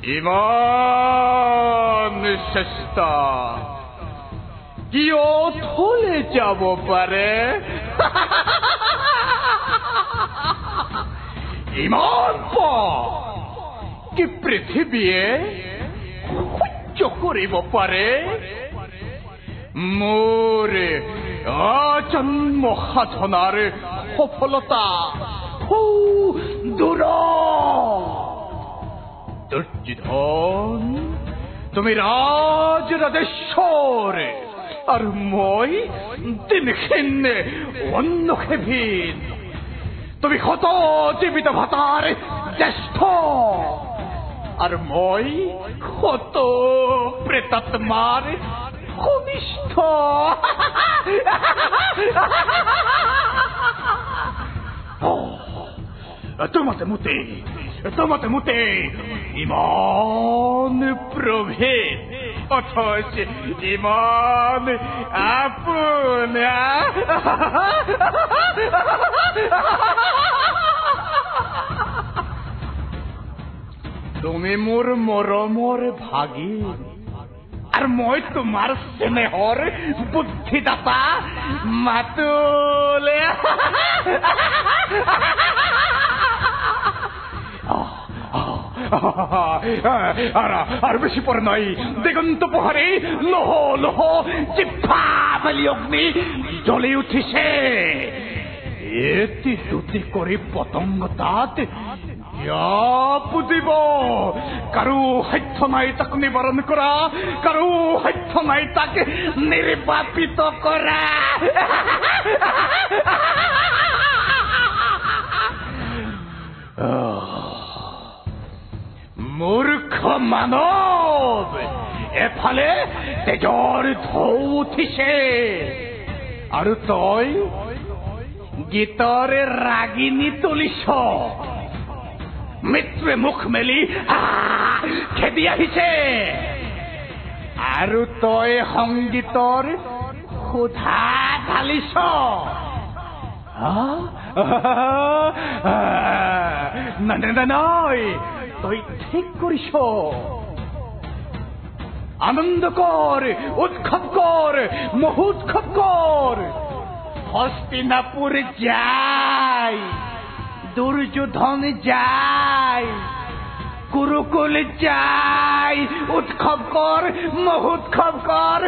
ইমান চেষ্টা কি অথলে যাব পাৰে ইমান কি পৃথিৱীয়ে সহ্য কৰিব পাৰে মোৰ জন্ম সাধনাৰ সফলতা দুৰ্যোধন তুমি ৰাজৰাজেশ্বৰ আৰু মই দিনখিন অন্নখেভিন তুমি শত জীৱিত ভাতাৰ জ্যেষ্ঠ আৰু মই শত প্ৰেতাত্মাৰ কনিষ্ঠ তোমাতে মুতে ইমান প্ৰভেদ অথচ ইমান আপোনা তুমি মোৰ মৰমৰ ভাগিন আৰু মই তোমাৰ স্নেহৰ বুদ্ধিদাতা মাতুলে আর বেশি পর নয় দিগন্ত প্রহারে লোহ লোহ জিহ্বা বলি অগ্নি জ্বলে উঠিছে এটি দুটি করে পতঙ্গ তাত পুজিব কারো সাধ্য নাই তাকে নিবারণ করা কারো সাধ্য নাই তাকে নির্বাপিত করা মূর্খ মানব এফালে তেজৰ ঢৌ উঠিছে আৰু তই গীতৰ ৰাগিনী তুলিছ মৃত্যুৱে মুখ মেলি খেদি আহিছে আৰু তই সংগীতৰ সুধা ঢালিছ নহয় তই ঠিক কৰিছ আনন্দ কৰ উৎসৱ কৰ মহোৎসৱ কৰ হস্তিনাপুৰ যায় দুৰ্যোধন যায় কুৰুকুল যায় উৎসৱ কৰ মহোৎসৱ কৰ